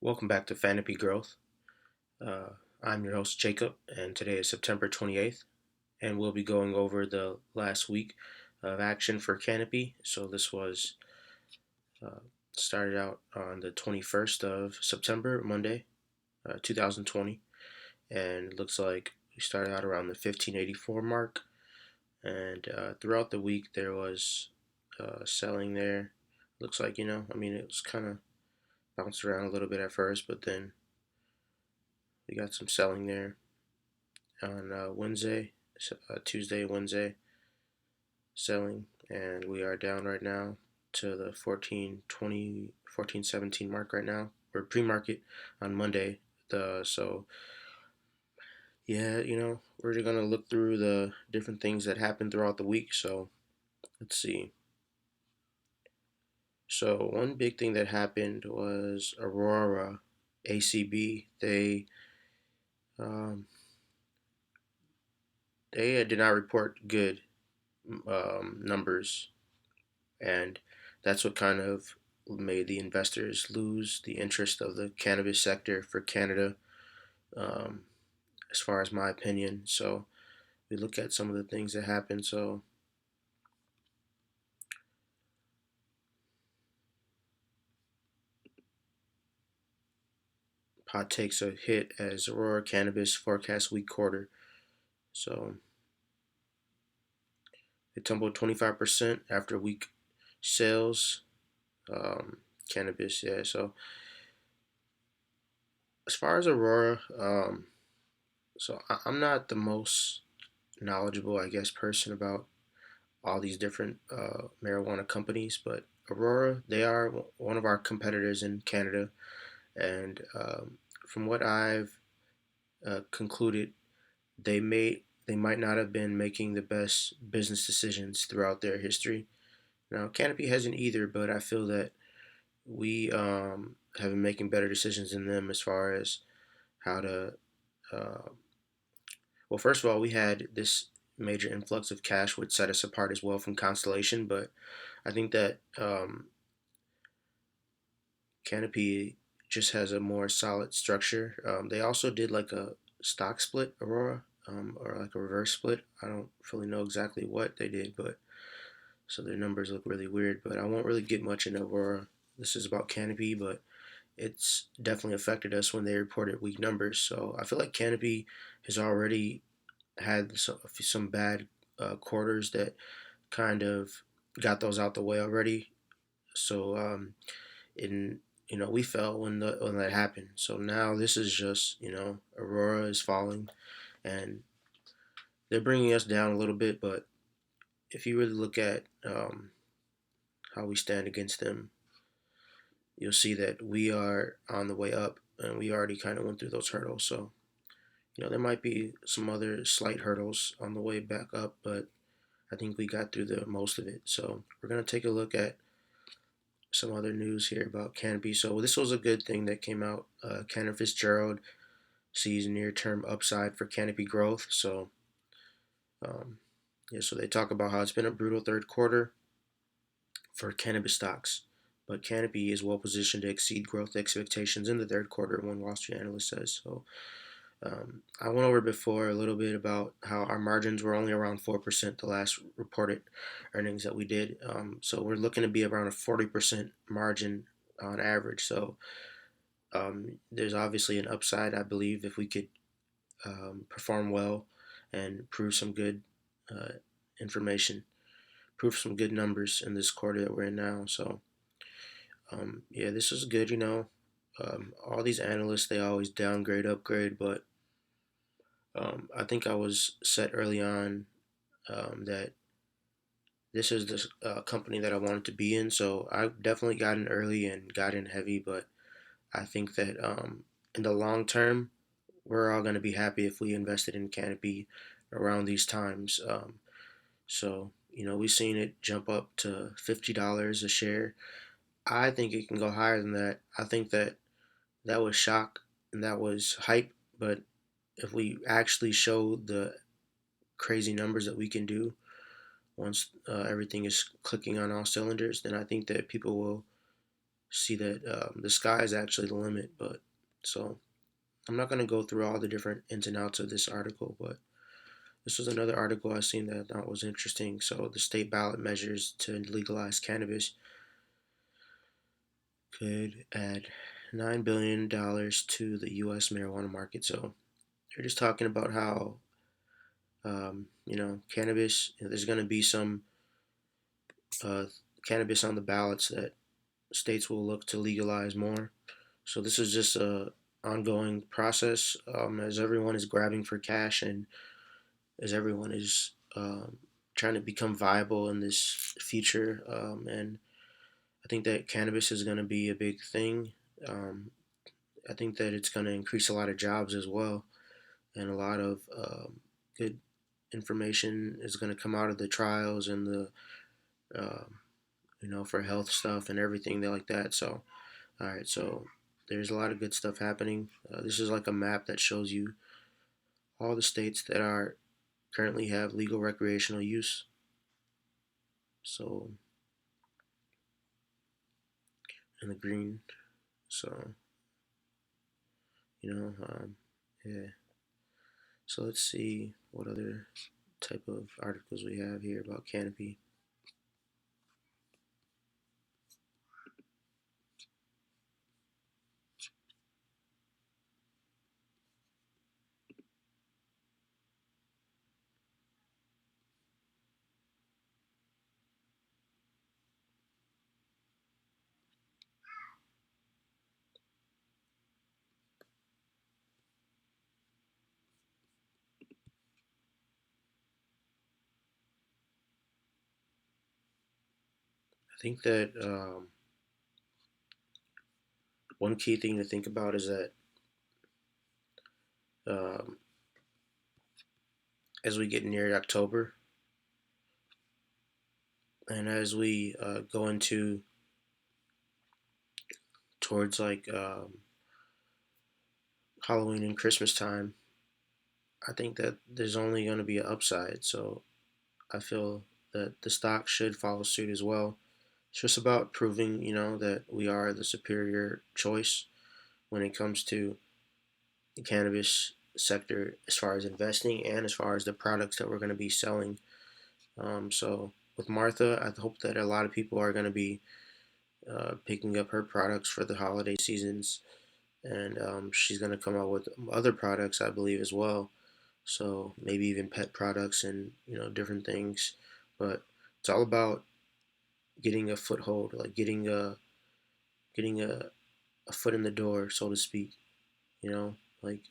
Welcome back to Fanopy Growth. Uh, I'm your host, Jacob, and today is September 28th, and we'll be going over the last week of action for Canopy. So, this was uh, started out on the 21st of September, Monday, 2020, and it looks like we started out around the 1584 mark. And throughout the week, there was selling there. Looks like, it was kind of bounced around a little bit at first, but then we got some selling there on Wednesday, Tuesday, Wednesday, selling, and we are down right now to the 14.20, 14.17 mark right now. We're pre-market on Monday, so yeah, we're just gonna look through the different things that happened throughout the week. So let's see. So one big thing that happened was Aurora, ACB. Um, they did not report good numbers, and that's what kind of made the investors lose the interest of the cannabis sector for Canada, um, as far as my opinion. So we look at some of the things that happened. So pot takes a hit as Aurora Cannabis forecast weak quarter. So it tumbled 25% after weak sales. Cannabis, yeah. So as far as Aurora, I'm not the most knowledgeable, I guess, person about all these different marijuana companies, but Aurora, they are one of our competitors in Canada, and from what I've concluded, they might not have been making the best business decisions throughout their history. Now, Canopy hasn't either, but I feel that we have been making better decisions than them as far as how to. Uh, well, first of all, we had this major influx of cash, which set us apart as well from Constellation, but I think that Canopy just has a more solid structure. They also did like a stock split, Aurora, or like a reverse split. I don't really know exactly what they did, but so their numbers look really weird. But I won't really get much into Aurora. This is about Canopy, but it's definitely affected us when they reported weak numbers. So I feel like Canopy has already had some bad quarters that kind of got those out the way already. So in we fell when that happened. So now this is just Aurora is falling, and they're bringing us down a little bit. But if you really look at how we stand against them, you'll see that we are on the way up, and we already kind of went through those hurdles. So there might be some other slight hurdles on the way back up, but I think we got through the most of it. So we're gonna take a look at some other news here about Canopy. So this was a good thing that came out. Cantor Fitzgerald sees near-term upside for Canopy Growth. So yeah, so they talk about how it's been a brutal third quarter for cannabis stocks, but Canopy is well positioned to exceed growth expectations in the third quarter, one Wall Street analyst says. So I went over before a little bit about how our margins were only around 4% the last reported earnings that we did. So we're looking to be around a 40% margin on average. So there's obviously an upside, I believe, if we could perform well and prove some good uh, information, prove some good numbers in this quarter that we're in now. So yeah, this is good. All these analysts, they always downgrade, upgrade, but I think I was set early on that this is the company that I wanted to be in. So I definitely got in early and got in heavy, but I think that in the long term, we're all going to be happy if we invested in Canopy around these times. So, we've seen it jump up to $50 a share. I think it can go higher than that. I think that was shock and that was hype, but if we actually show the crazy numbers that we can do once everything is clicking on all cylinders, then I think that people will see that the sky is actually the limit. But so I'm not going to go through all the different ins and outs of this article, but this was another article I seen that I thought was interesting. So the state ballot measures to legalize cannabis could add $9 billion to the U.S. marijuana market. So they're just talking about how cannabis. There's going to be some uh, cannabis on the ballots that states will look to legalize more. So this is just a ongoing process as everyone is grabbing for cash and as everyone is trying to become viable in this future. And I think that cannabis is going to be a big thing. Um, I think that it's going to increase a lot of jobs as well, and a lot of good information is going to come out of the trials and the for health stuff and everything like that. So, all right, so there's a lot of good stuff happening. This is like a map that shows you all the states that are currently have legal recreational use. So in the green. So yeah. So let's see what other type of articles we have here about Canopy. I think that one key thing to think about is that um, as we get near October and as we go into towards like Halloween and Christmas time, I think that there's only going to be an upside. So I feel that the stock should follow suit as well. It's just about proving, that we are the superior choice when it comes to the cannabis sector as far as investing and as far as the products that we're going to be selling. So with Martha, I hope that a lot of people are going to be picking up her products for the holiday seasons, and she's going to come out with other products, I believe, as well. So maybe even pet products and different things, but it's all about getting a foothold, like getting a foot in the door, so to speak. Like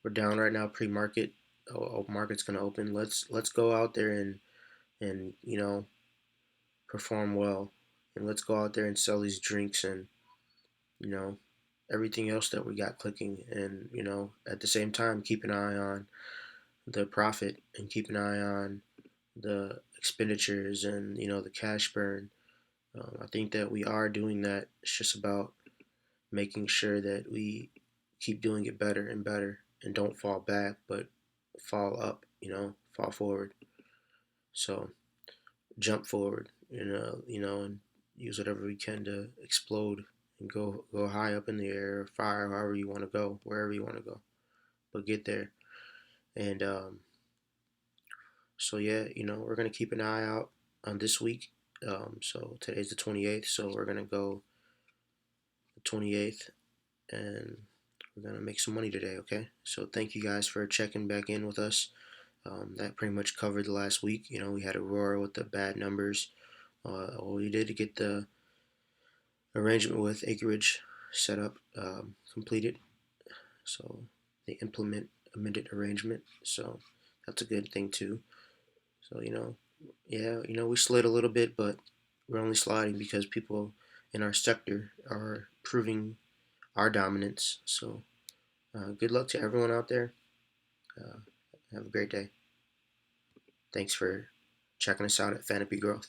we're down right now pre-market. Oh, market's gonna open. Let's go out there and perform well, and let's go out there and sell these drinks and you know everything else that we got clicking, and at the same time keep an eye on the profit and keep an eye on the expenditures and the cash burn. I think that we are doing that. It's just about making sure that we keep doing it better and better and don't fall back, but fall up, fall forward. So jump forward, and use whatever we can to explode and go high up in the air, or fire, however you want to go, wherever you want to go, but get there. And so yeah, we're gonna keep an eye out on this week. So today's the 28th, so we're gonna go the 28th, and we're gonna make some money today. Okay, so thank you guys for checking back in with us. That pretty much covered the last week. We had Aurora with the bad numbers. We did get the arrangement with Acreage set up, completed. So they implement amended arrangement. So that's a good thing too. So yeah, we slid a little bit, but we're only sliding because people in our sector are proving our dominance. So good luck to everyone out there. Uh, have a great day. Thanks for checking us out at Fanopy Growth.